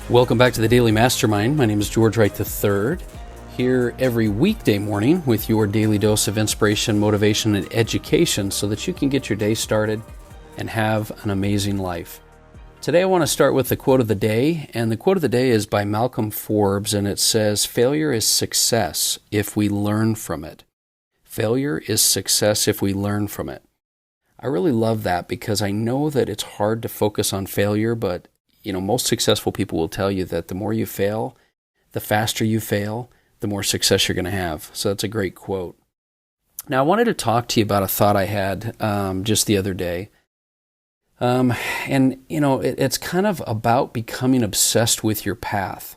Welcome back to the Daily Mastermind. My name is George Wright III, here every weekday morning with your daily dose of inspiration, motivation, and education so that you can get your day started and have an amazing life. Today I want to start with the quote of the day, and the quote of the day is by Malcom Forbes, and it says, "Failure is success if we learn from it." Failure is success if we learn from it. I really love that because I know that it's hard to focus on failure, but most successful people will tell you that the more you fail, the faster you fail, the more success you're going to have. So that's a great quote. Now, I wanted to talk to you about a thought I had just the other day. It's kind of about becoming obsessed with your path.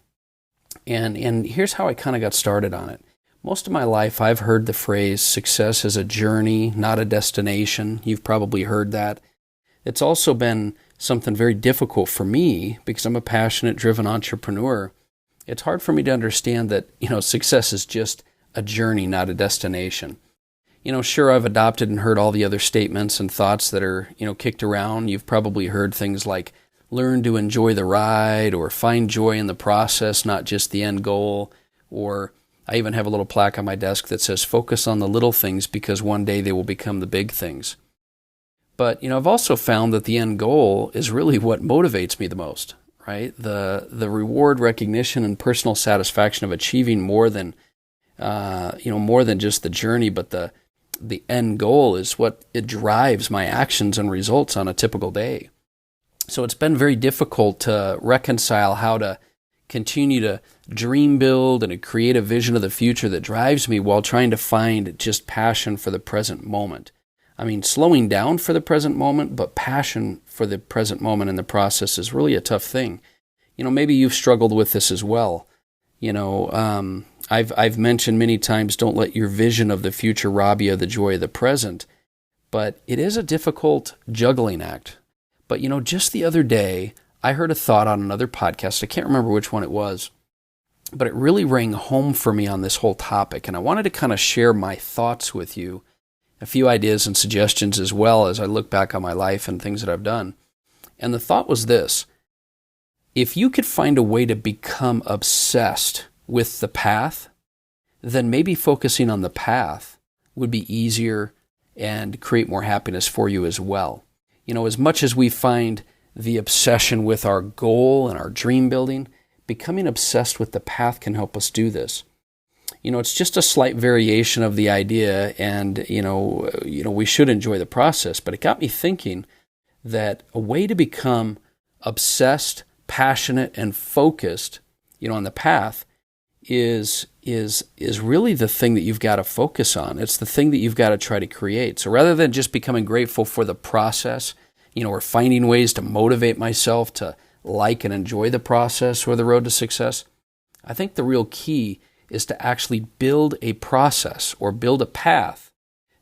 And here's how I kind of got started on it. Most of my life, I've heard the phrase, success is a journey, not a destination. You've probably heard that. It's also been something very difficult for me because I'm a passionate, driven entrepreneur. It's hard for me to understand that, success is just a journey, not a destination. Sure, I've adopted and heard all the other statements and thoughts that are, kicked around. You've probably heard things like learn to enjoy the ride or find joy in the process, not just the end goal. Or I even have a little plaque on my desk that says focus on the little things because one day they will become the big things. But, I've also found that the end goal is really what motivates me the most, right? The reward, recognition, and personal satisfaction of achieving more than just the journey, but the end goal is what it drives my actions and results on a typical day. So it's been very difficult to reconcile how to continue to dream build and create a vision of the future that drives me while trying to find just passion for the present moment. I mean, slowing down for the present moment, but passion for the present moment in the process is really a tough thing. Maybe you've struggled with this as well. I've mentioned many times, don't let your vision of the future rob you of the joy of the present. But it is a difficult juggling act. But, just the other day, I heard a thought on another podcast. I can't remember which one it was, but it really rang home for me on this whole topic. And I wanted to kind of share my thoughts with you. A few ideas and suggestions as well as I look back on my life and things that I've done. And the thought was this: if you could find a way to become obsessed with the path, then maybe focusing on the path would be easier and create more happiness for you as well. As much as we find the obsession with our goal and our dream building, becoming obsessed with the path can help us do this. It's just a slight variation of the idea, and, we should enjoy the process. But it got me thinking that a way to become obsessed, passionate, and focused, on the path is really the thing that you've got to focus on. It's the thing that you've got to try to create. So rather than just becoming grateful for the process, or finding ways to motivate myself to like and enjoy the process or the road to success, I think the real key is to actually build a process or build a path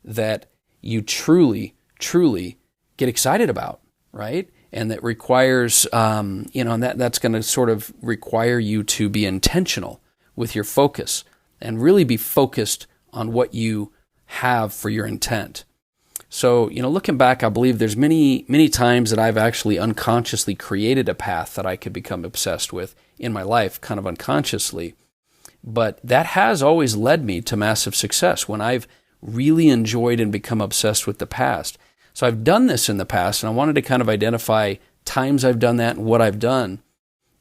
that you truly, truly get excited about, right? And that requires, and that's going to sort of require you to be intentional with your focus and really be focused on what you have for your intent. So, looking back, I believe there's many, many times that I've actually unconsciously created a path that I could become obsessed with in my life, kind of unconsciously. But that has always led me to massive success when I've really enjoyed and become obsessed with the past. So I've done this in the past, and I wanted to kind of identify times I've done that and what I've done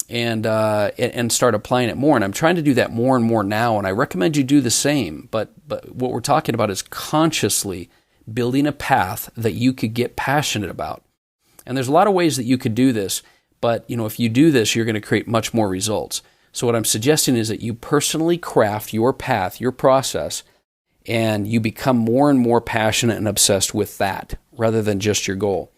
and start applying it more. And I'm trying to do that more and more now, and I recommend you do the same. But what we're talking about is consciously building a path that you could get passionate about. And there's a lot of ways that you could do this, but if you do this, you're going to create much more results. So what I'm suggesting is that you personally craft your path, your process, and you become more and more passionate and obsessed with that rather than just your goal.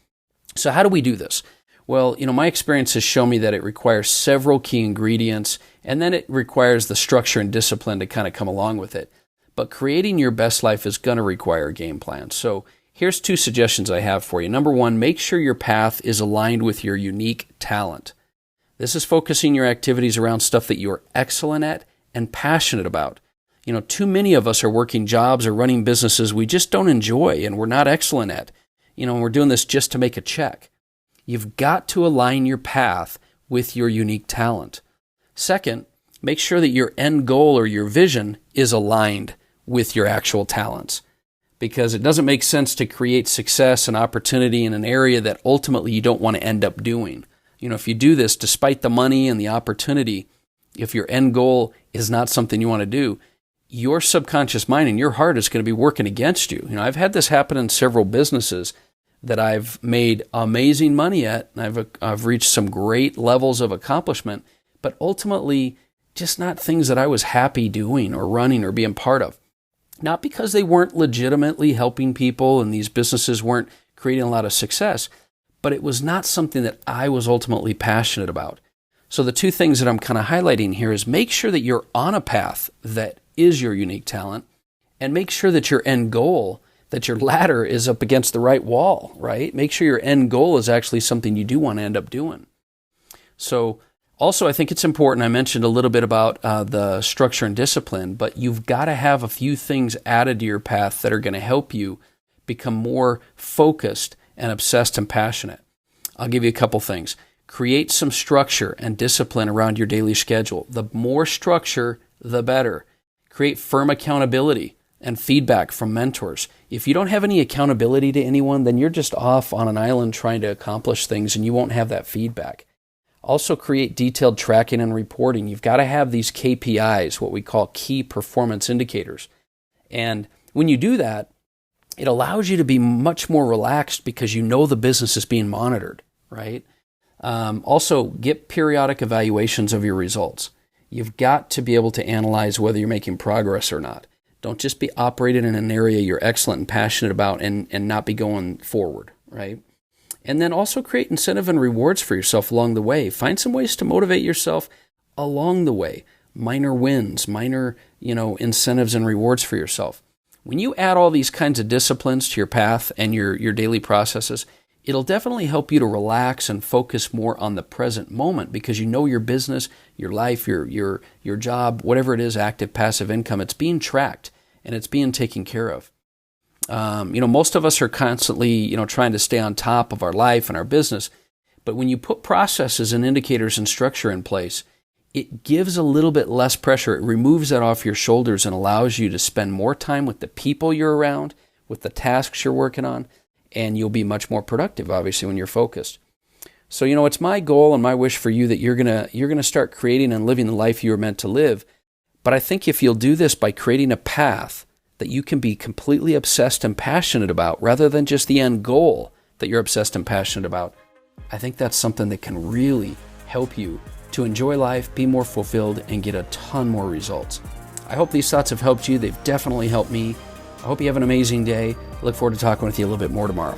So how do we do this? Well, my experience has shown me that it requires several key ingredients, and then it requires the structure and discipline to kind of come along with it. But creating your best life is going to require a game plan. So here's 2 suggestions I have for you. Number 1, make sure your path is aligned with your unique talent. This is focusing your activities around stuff that you're excellent at and passionate about. Too many of us are working jobs or running businesses we just don't enjoy and we're not excellent at. We're doing this just to make a check. You've got to align your path with your unique talent. Second, make sure that your end goal or your vision is aligned with your actual talents, because it doesn't make sense to create success and opportunity in an area that ultimately you don't want to end up doing. If you do this despite the money and the opportunity, if your end goal is not something you want to do, your subconscious mind and your heart is going to be working against you. I've had this happen in several businesses that I've made amazing money at, and I've reached some great levels of accomplishment, but ultimately just not things that I was happy doing or running or being part of. Not because they weren't legitimately helping people and these businesses weren't creating a lot of success, but it was not something that I was ultimately passionate about. So the two things that I'm kind of highlighting here is make sure that you're on a path that is your unique talent, and make sure that your end goal, that your ladder is up against the right wall, right? Make sure your end goal is actually something you do want to end up doing. So also, I think it's important, I mentioned a little bit about the structure and discipline, but you've got to have a few things added to your path that are going to help you become more focused and obsessed and passionate. I'll give you a couple things. Create some structure and discipline around your daily schedule. The more structure, the better. Create firm accountability and feedback from mentors. If you don't have any accountability to anyone, then you're just off on an island trying to accomplish things and you won't have that feedback. Also create detailed tracking and reporting. You've got to have these KPIs, what we call key performance indicators. And when you do that, it allows you to be much more relaxed because you know the business is being monitored, right? Also, get periodic evaluations of your results. You've got to be able to analyze whether you're making progress or not. Don't just be operating in an area you're excellent and passionate about and not be going forward, right? And then also create incentive and rewards for yourself along the way. Find some ways to motivate yourself along the way. Minor wins, minor, incentives and rewards for yourself. When you add all these kinds of disciplines to your path and your daily processes, it'll definitely help you to relax and focus more on the present moment because you know your business, your life, your job, whatever it is, active, passive income, it's being tracked and it's being taken care of. Most of us are constantly, trying to stay on top of our life and our business. But when you put processes and indicators and structure in place, it gives a little bit less pressure. It removes that off your shoulders and allows you to spend more time with the people you're around, with the tasks you're working on, and you'll be much more productive, obviously, when you're focused. So, it's my goal and my wish for you that you're gonna start creating and living the life you were meant to live. But I think if you'll do this by creating a path that you can be completely obsessed and passionate about, rather than just the end goal that you're obsessed and passionate about, I think that's something that can really help you to enjoy life, be more fulfilled, and get a ton more results. I hope these thoughts have helped you. They've definitely helped me. I hope you have an amazing day. I look forward to talking with you a little bit more tomorrow.